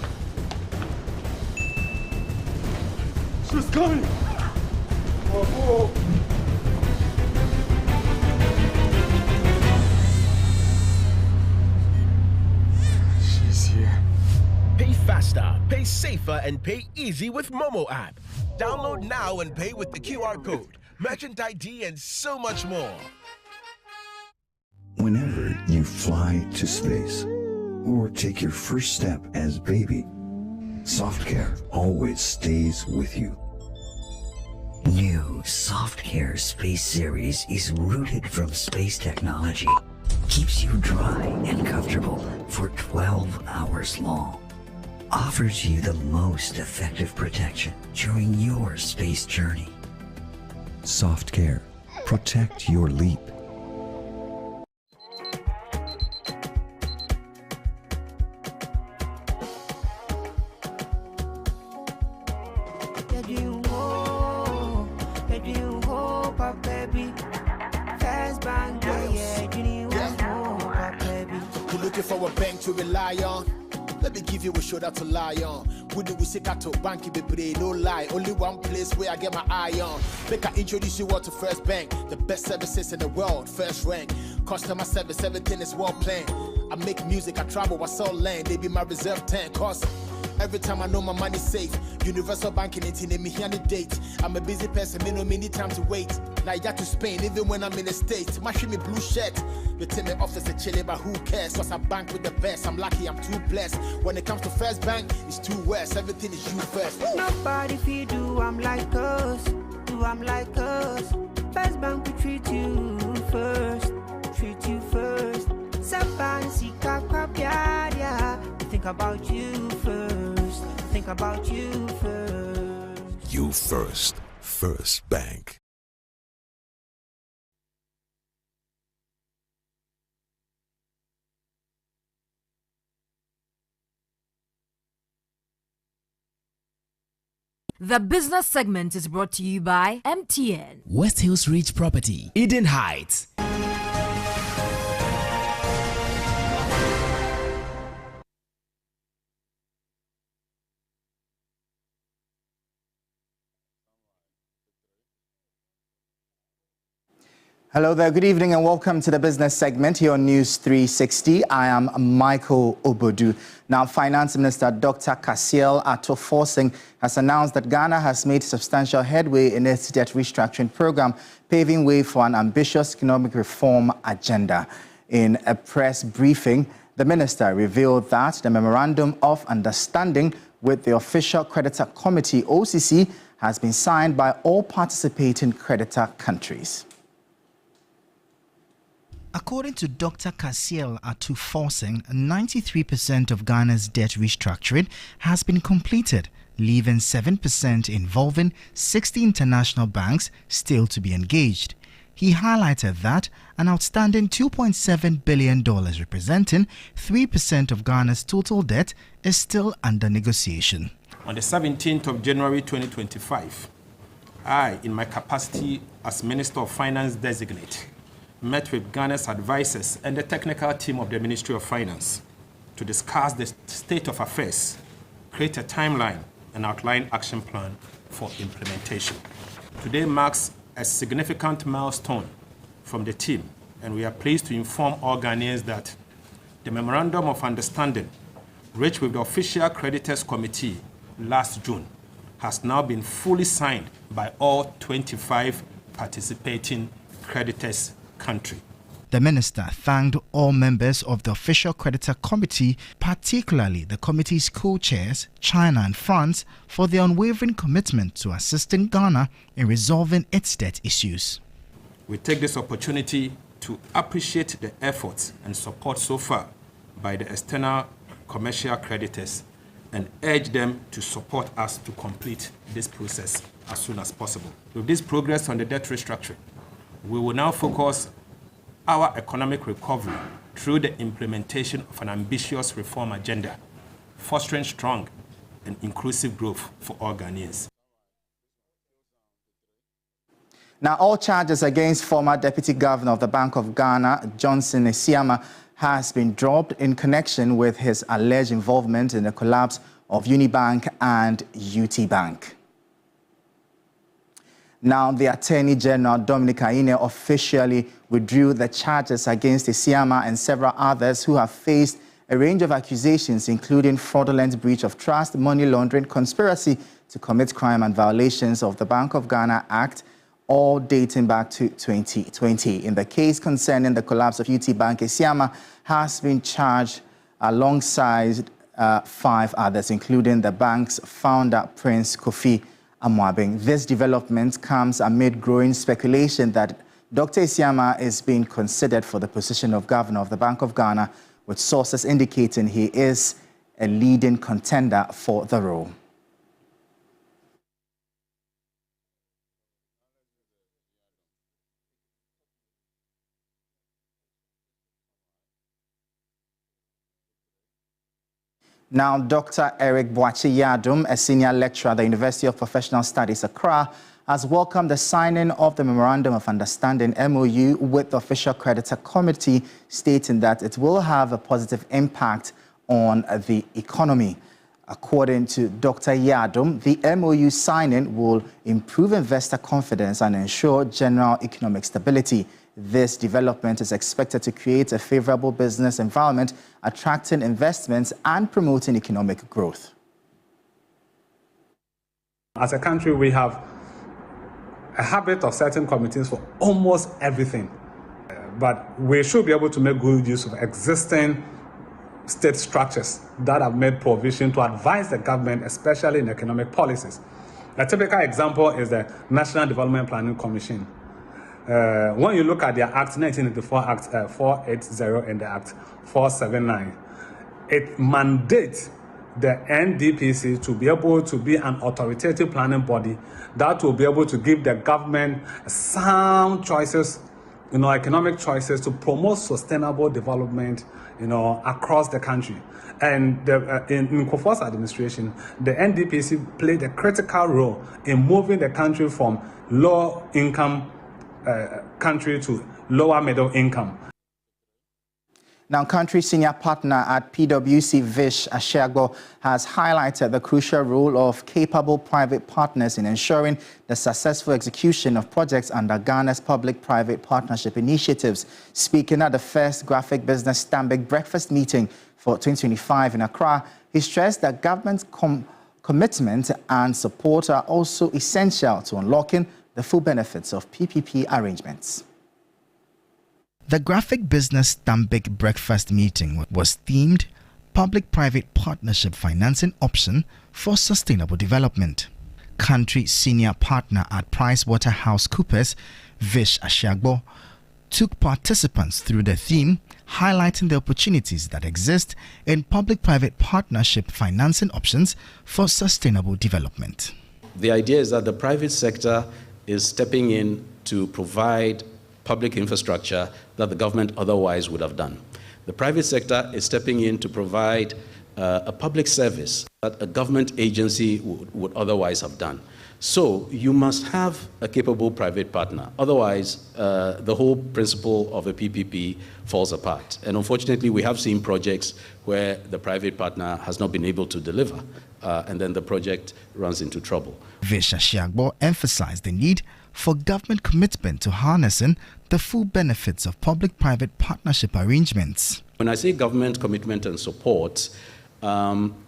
She's coming. Oh. She's here. Pay faster, pay safer, and pay easy with Momo app. Download now and pay with the QR code, merchant ID, and so much more. Whenever you fly to space or take your first step as baby, SoftCare always stays with you. New SoftCare Space Series is rooted from space technology. Keeps you dry and comfortable for 12 hours long. Offers you the most effective protection during your space journey. SoftCare. Protect your leap. For a bank to rely on, let me give you a shoulder to lie on. We do we say to bank be no lie. Only one place where I get my eye on. Make I introduce you all to First Bank, the best services in the world, first rank. Customer service, everything is well planned. I make music, I travel, I sell land. They be my reserve tank. Cause every time I know my money's safe. Universal banking ain't in me here the date. I'm a busy person, me no need time to wait. Now I got to Spain, even when I'm in the States. My me blue shirt. The team in office is chilling, but who cares? Cause I bank with the best. I'm lucky, I'm too blessed. When it comes to First Bank, it's too west. Everything is you first. Nobody feed do I'm like us. Do I'm like us. First Bank we treat you first. Treat you first. Somebody see yeah. Think about you first. Think about you first. You first. First Bank. The business segment is brought to you by MTN. West Hills Ridge Property, Eden Heights. Hello there, good evening and welcome to the business segment here on News 360. I am Michael Obodu. Now, Finance Minister Dr. Kasiel Atto-Forson has announced that Ghana has made substantial headway in its debt restructuring program, paving way for an ambitious economic reform agenda. In a press briefing, the minister revealed that the Memorandum of Understanding with the Official Creditor Committee, OCC, has been signed by all participating creditor countries. According to Dr. Kasiel Atu-Forsing, 93% of Ghana's debt restructuring has been completed, leaving 7% involving 60 international banks still to be engaged. He highlighted that an outstanding $2.7 billion representing 3% of Ghana's total debt is still under negotiation. On the 17th of January 2025, I, in my capacity as Minister of Finance designate, met with Ghana's advisors and the technical team of the Ministry of Finance to discuss the state of affairs, create a timeline, and outline action plan for implementation. Today marks a significant milestone from the team, and we are pleased to inform all Ghanaians that the Memorandum of Understanding, reached with the Official Creditors Committee last June, has now been fully signed by all 25 participating creditors country. The minister thanked all members of the Official Creditor Committee, particularly the committee's co-chairs, China and France, for their unwavering commitment to assisting Ghana in resolving its debt issues. We take this opportunity to appreciate the efforts and support so far by the external commercial creditors and urge them to support us to complete this process as soon as possible. With this progress on the debt restructuring, we will now focus our economic recovery through the implementation of an ambitious reform agenda, fostering strong and inclusive growth for all Ghanaians. Now, all charges against former Deputy Governor of the Bank of Ghana, Johnson Esiama, has been dropped in connection with his alleged involvement in the collapse of Unibank and UT Bank. Now, the Attorney General, Dominic Aine, officially withdrew the charges against Esiama and several others who have faced a range of accusations, including fraudulent breach of trust, money laundering, conspiracy to commit crime and violations of the Bank of Ghana Act, all dating back to 2020. In the case concerning the collapse of UT Bank, Esiama has been charged alongside 5 others, including the bank's founder, Prince Kofi Amoabeng. This development comes amid growing speculation that Dr. Esiama is being considered for the position of Governor of the Bank of Ghana, with sources indicating he is a leading contender for the role. Now, Dr. Eric Boakye-Yadum, a senior lecturer at the University of Professional Studies, Accra, has welcomed the signing of the Memorandum of Understanding, MOU, with the Official Creditor Committee, stating that it will have a positive impact on the economy. According to Dr. Yadum, the MOU signing will improve investor confidence and ensure general economic stability. This development is expected to create a favorable business environment, attracting investments and promoting economic growth. As a country, we have a habit of setting committees for almost everything. But we should be able to make good use of existing state structures that have made provision to advise the government, especially in economic policies. A typical example is the National Development Planning Commission. When you look at their Act 1984, Act 480 and the Act 479, it mandates the NDPC to be able to be an authoritative planning body that will be able to give the government sound choices, economic choices to promote sustainable development, across the country. And in Kufuor's administration, the NDPC played a critical role in moving the country from low-income country to lower middle income. Now, country senior partner at PwC, Vish Ashego, has highlighted the crucial role of capable private partners in ensuring the successful execution of projects under Ghana's public-private partnership initiatives. Speaking at the first Graphic Business Stanbic Breakfast meeting for 2025 in Accra, he stressed that government's commitment and support are also essential to unlocking the full benefits of PPP arrangements. The Graphic Business Stanbic Breakfast meeting was themed Public-Private Partnership Financing Option for Sustainable Development. Country senior partner at PricewaterhouseCoopers, Vish Ashego, took participants through the theme, highlighting the opportunities that exist in public-private partnership financing options for sustainable development. The idea is that the private sector is stepping in to provide public infrastructure that the government otherwise would have done. The private sector is stepping in to provide a public service that a government agency would otherwise have done. So you must have a capable private partner. Otherwise, the whole principle of a PPP falls apart. And unfortunately, we have seen projects where the private partner has not been able to deliver, and then the project runs into trouble. Visha Shiagbo emphasized the need for government commitment to harnessing the full benefits of public-private partnership arrangements. When I say government commitment and support,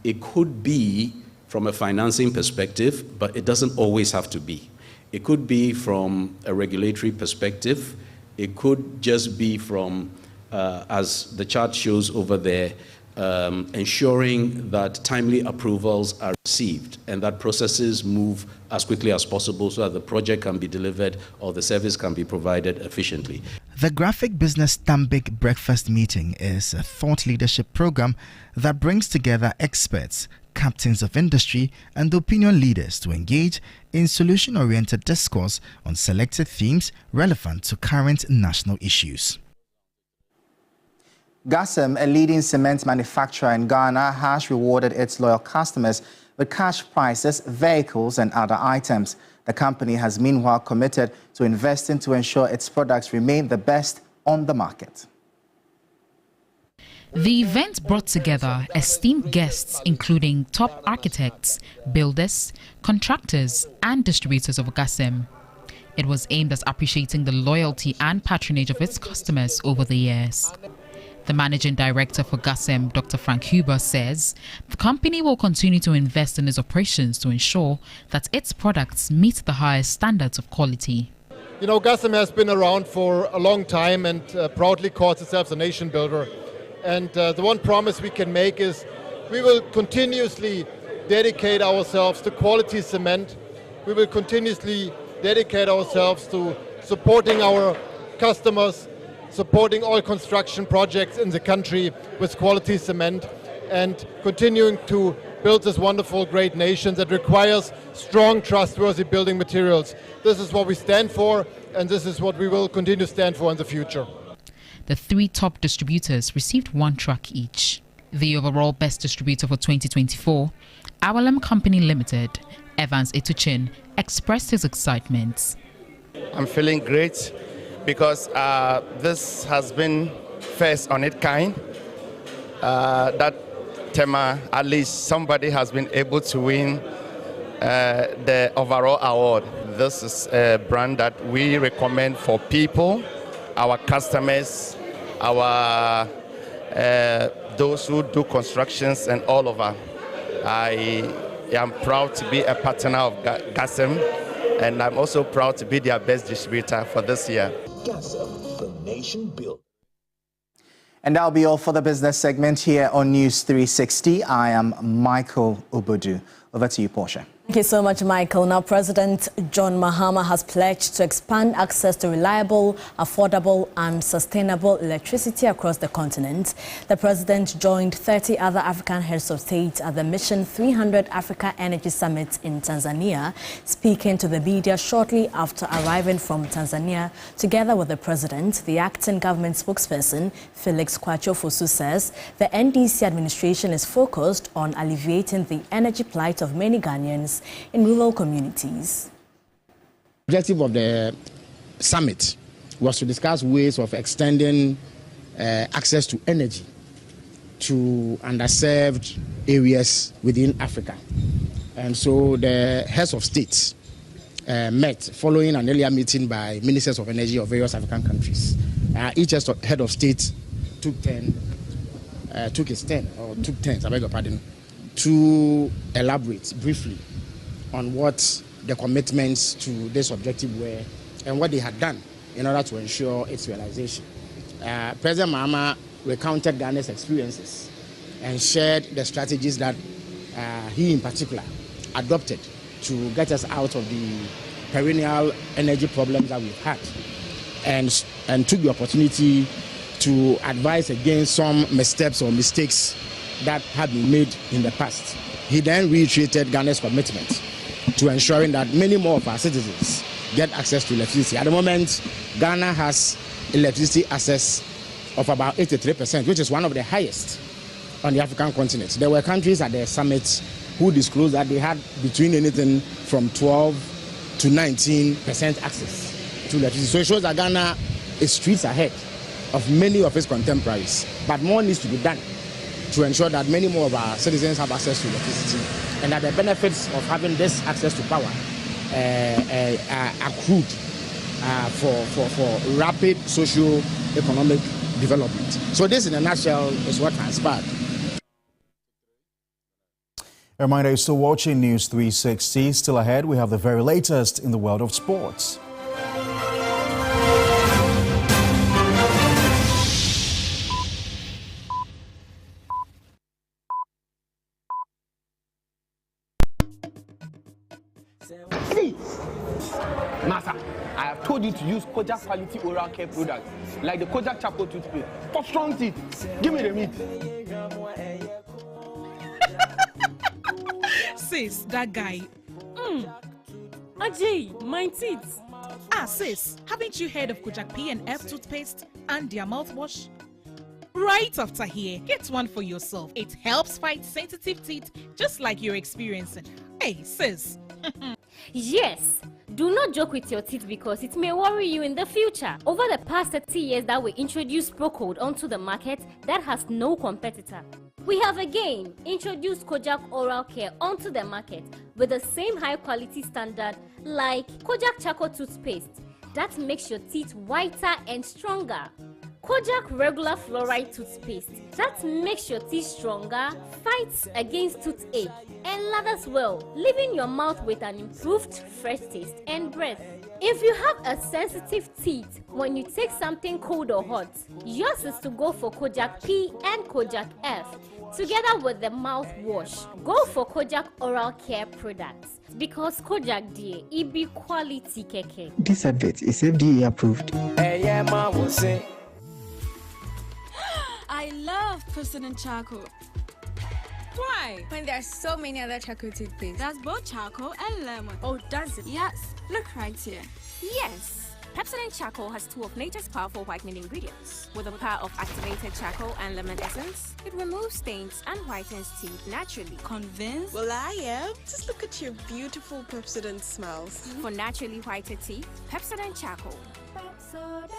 it could be from a financing perspective, but it doesn't always have to be. It could be from a regulatory perspective. It could just be from, as the chart shows over there, ensuring that timely approvals are received and that processes move as quickly as possible so that the project can be delivered or the service can be provided efficiently. The Graphic Business Stambik Breakfast Meeting is a thought leadership program that brings together experts, captains of industry and opinion leaders to engage in solution-oriented discourse on selected themes relevant to current national issues. Gassem, a leading cement manufacturer in Ghana, has rewarded its loyal customers with cash prizes, vehicles and other items. The company has meanwhile committed to investing to ensure its products remain the best on the market. The event brought together esteemed guests including top architects, builders, contractors and distributors of Gassem. It was aimed at appreciating the loyalty and patronage of its customers over the years. The managing director for Gassem, Dr. Frank Huber, says the company will continue to invest in its operations to ensure that its products meet the highest standards of quality. You know, Gassem has been around for a long time and proudly calls itself a nation builder. And the one promise we can make is we will continuously dedicate ourselves to quality cement. We will continuously dedicate ourselves to supporting our customers, supporting all construction projects in the country with quality cement, and continuing to build this wonderful, great nation that requires strong, trustworthy building materials. This is what we stand for, and this is what we will continue to stand for in the future. The three top distributors received 1 truck each. The overall best distributor for 2024, Awalem Company Limited, Evans Etuchin, expressed his excitement. I'm feeling great because this has been first on its kind. That Tema, at least somebody has been able to win the overall award. This is a brand that we recommend for people, our customers, our those who do constructions and all over. I am proud to be a partner of Gassem, and I'm also proud to be their best distributor for this year. Gassem, the nation built. And that'll be all for the business segment here on News 360. I am Michael Obodu. Over to you, Portia. Thank you so much, Michael. Now, President John Mahama has pledged to expand access to reliable, affordable and sustainable electricity across the continent. The president joined 30 other African heads of state at the Mission 300 Africa Energy Summit in Tanzania, speaking to the media shortly after arriving from Tanzania. Together with the president, the acting government spokesperson, Felix Kwacho-Fosu, says the NDC administration is focused on alleviating the energy plight of many Ghanaians in rural communities. The objective of the summit was to discuss ways of extending access to energy to underserved areas within Africa. And so the heads of states met following an earlier meeting by ministers of energy of various African countries. Each head of state took turns, I beg your pardon, to elaborate briefly on what the commitments to this objective were and what they had done in order to ensure its realization. President Mahama recounted Ghana's experiences and shared the strategies that he in particular adopted to get us out of the perennial energy problems that we've had, and and took the opportunity to advise against some missteps or mistakes that had been made in the past. He then reiterated Ghana's commitment to ensuring that many more of our citizens get access to electricity. At the moment, Ghana has electricity access of about 83%, which is one of the highest on the African continent. There were countries at the summit who disclosed that they had between anything from 12 to 19% access to electricity. So it shows that Ghana is streets ahead of many of its contemporaries. But more needs to be done to ensure that many more of our citizens have access to electricity, and that the benefits of having this access to power are accrued for rapid socio-economic development. So this, in a nutshell, is what transpired. A reminder, you're still watching News 360. Still ahead, we have the very latest in the world of sports. Master, I have told you to use Kojak quality oral care products like the Kojak Charcoal toothpaste for strong teeth. Give me the meat. Sis, that guy. Ajay, my teeth. Sis, haven't you heard of Kojak P&F toothpaste and their mouthwash? Right after here, get one for yourself. It helps fight sensitive teeth just like you're experiencing. Hey, sis. Yes. Do not joke with your teeth because it may worry you in the future. Over the past 30 years that we introduced Procode onto the market, that has no competitor. We have again introduced Kojak Oral Care onto the market with the same high quality standard like Kojak Charcoal toothpaste that makes your teeth whiter and stronger. Kojak regular fluoride toothpaste that makes your teeth stronger, fights against toothache, and lathers well, leaving your mouth with an improved fresh taste and breath. If you have a sensitive teeth when you take something cold or hot, yours is to go for Kojak P and Kojak F. Together with the mouthwash, go for Kojak Oral Care products because Kojak dear, it be quality keke. This advert is FDA approved. I love President Charcoal. Why? When there are so many other charcoal toothpaste. That's both charcoal and lemon. Oh, does it? Yes. Look right here. Yes. Pepsodent Charcoal has two of nature's powerful whitening ingredients. With the power of activated charcoal and lemon essence, it removes stains and whitens teeth naturally. Convinced? Well, I am. Just look at your beautiful Pepsodent smiles. For naturally whiter teeth, Pepsodent Charcoal. Pepsodent.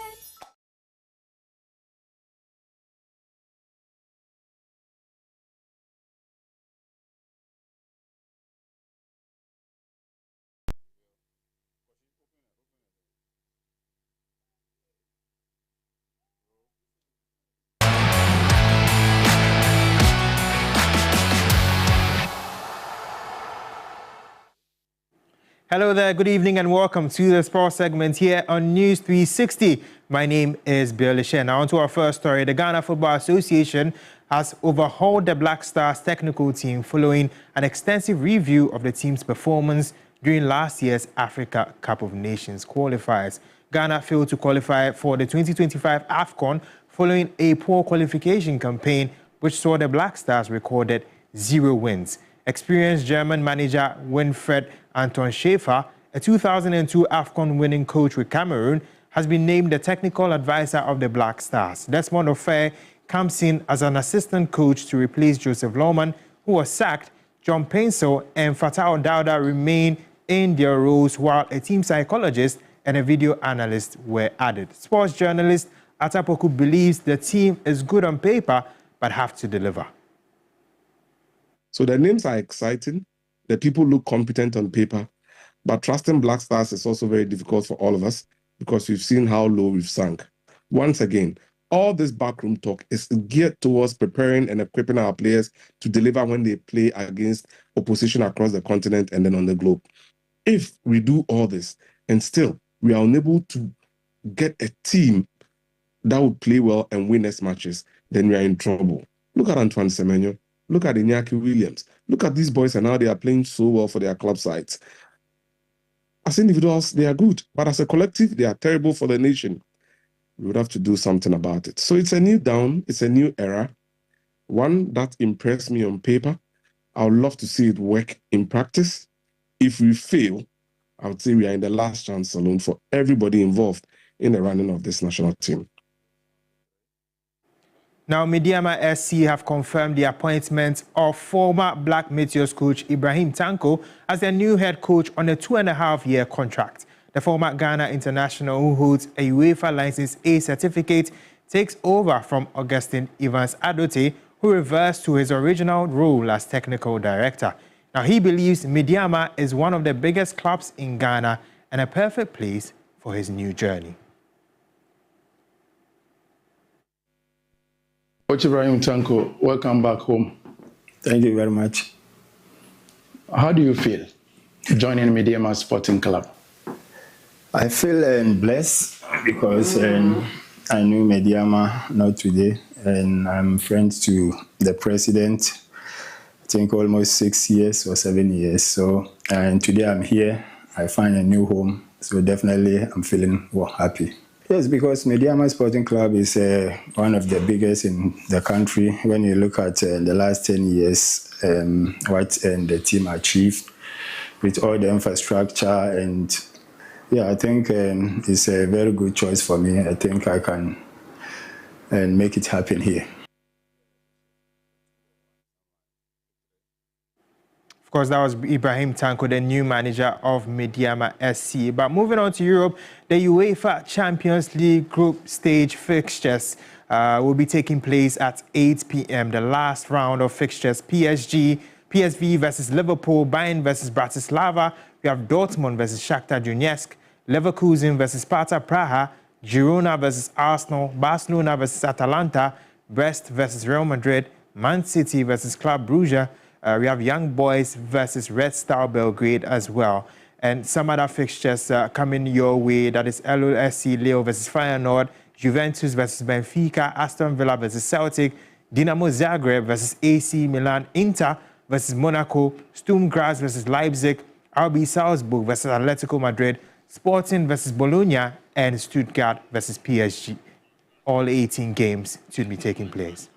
Hello there, good evening and welcome to the sports segment here on News 360. My name is Bill Lishen. Now on to our first story. The Ghana Football Association has overhauled the Black Stars technical team following an extensive review of the team's performance during last year's Africa Cup of Nations qualifiers. Ghana failed to qualify for the 2025 AFCON following a poor qualification campaign which saw the Black Stars recorded 0 wins. Experienced German manager Winfried Anton Schäfer, a 2002 AFCON winning coach with Cameroon, has been named the technical advisor of the Black Stars. Desmond Ofair comes in as an assistant coach to replace Joseph Lohmann, who was sacked. John Pencil and Fatah Dawda remain in their roles, while a team psychologist and a video analyst were added. Sports journalist Atapoku believes the team is good on paper, but have to deliver. So the names are exciting. The people look competent on paper, but trusting Black Stars is also very difficult for all of us because we've seen how low we've sunk. Once again, all this backroom talk is geared towards preparing and equipping our players to deliver when they play against opposition across the continent and then on the globe. If we do all this and still we are unable to get a team that would play well and win next matches, then we are in trouble. Look at Antoine Semenyo. Look at Iñaki Williams. Look at these boys and how they are playing so well for their club sides. As individuals, they are good, but as a collective, they are terrible for the nation. we would have to do something about it. So it's a new dawn, it's a new era, one that impressed me on paper. I would love to see it work in practice. If we fail, I would say we are in the last chance saloon for everybody involved in the running of this national team. Now, Mediama SC have confirmed the appointment of former Black Meteors coach Ibrahim Tanko as their new head coach on a 2.5-year contract. The former Ghana international, who holds a UEFA License A certificate, takes over from Augustine Evans Adote, who reversed to his original role as technical director. Now, he believes Mediama is one of the biggest clubs in Ghana and a perfect place for his new journey. Coach Ibrahim Tanko, welcome back home. Thank you very much. How do you feel joining Mediama Sporting Club? I feel blessed because I knew Mediama not today, and I'm friends to the president, I think almost 6 years or 7 years. So, and today I'm here, I find a new home. So definitely I'm feeling happy. Yes, because Mediama Sporting Club is one of the biggest in the country. When you look at the last 10 years, what the team achieved with all the infrastructure, and yeah, I think it's a very good choice for me. I think I can make it happen here. Of course, that was Ibrahim Tanko, the new manager of Mediama SC. But moving on to Europe, the UEFA Champions League group stage fixtures will be taking place at 8 p.m. The last round of fixtures, PSV versus Liverpool, Bayern versus Bratislava. We have Dortmund versus Shakhtar Donetsk, Leverkusen versus Sparta Praha, Girona versus Arsenal, Barcelona versus Atalanta, Brest versus Real Madrid, Man City versus Club Brugge. We have Young Boys versus Red Star Belgrade as well. And some other fixtures coming your way. That is LOSC Leo versus Feyenoord, Juventus versus Benfica, Aston Villa versus Celtic, Dinamo Zagreb versus AC Milan, Inter versus Monaco, Sturm Graz versus Leipzig, RB Salzburg versus Atletico Madrid, Sporting versus Bologna, and Stuttgart versus PSG. All 18 games should be taking place.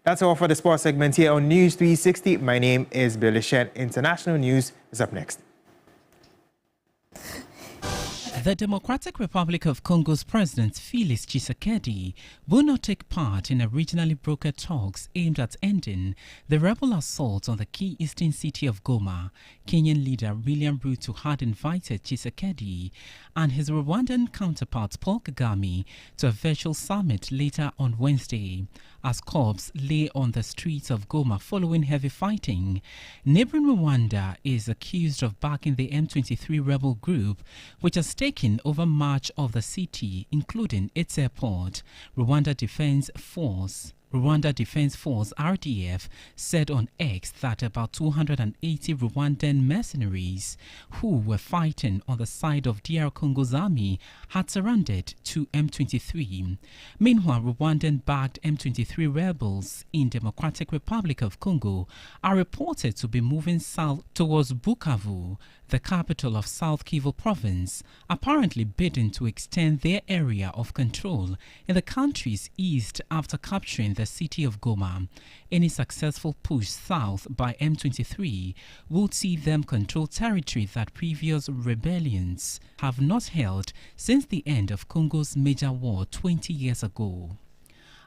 That's all for the sports segment here on News 360. My name is Billy Shen. International news is up next. The Democratic Republic of Congo's President Félix Tshisekedi will not take part in regionally brokered talks aimed at ending the rebel assault on the key eastern city of Goma. Kenyan leader William Ruto had invited Tshisekedi and his Rwandan counterpart Paul Kagame to a virtual summit later on Wednesday. As corpses lay on the streets of Goma following heavy fighting, neighboring Rwanda is accused of backing the M23 rebel group, which has taken over much of the city, including its airport. Rwanda Defense Force RDF said on X that about 280 Rwandan mercenaries who were fighting on the side of DR Congo's army had surrendered to M23. Meanwhile, Rwandan-backed M23 rebels in Democratic Republic of Congo are reported to be moving south towards Bukavu, the capital of South Kivu province, apparently bidding to extend their area of control in the country's east after capturing the city of Goma. Any successful push south by M23 would see them control territory that previous rebellions have not held since the end of Congo's major war 20 years ago.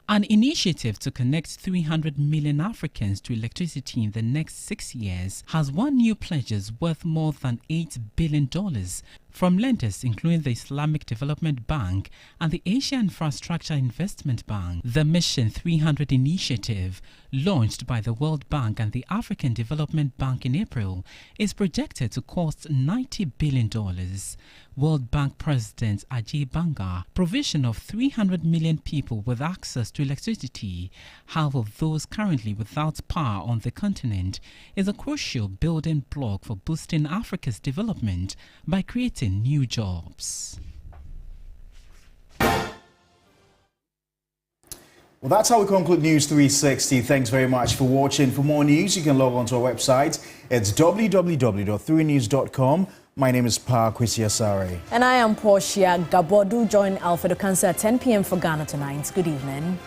An initiative to connect 300 million Africans to electricity in the next 6 years has won new pledges worth more than $8 billion from lenders including the Islamic Development Bank and the Asia Infrastructure Investment Bank. The Mission 300 initiative, launched by the World Bank and the African Development Bank in April, is projected to cost $90 billion. World Bank President Ajay Banga, provision of 300 million people with access to electricity, half of those currently without power on the continent, is a crucial building block for boosting Africa's development by creating new jobs. Well, that's how we conclude News 360. Thanks very much for watching. For more news, you can log on to our website. It's www.3news.com. My name is Pa Kwesi Asare. And I am Portia Gabodu. Join Alfredo Cancer at 10 p.m. for Ghana Tonight. Good evening.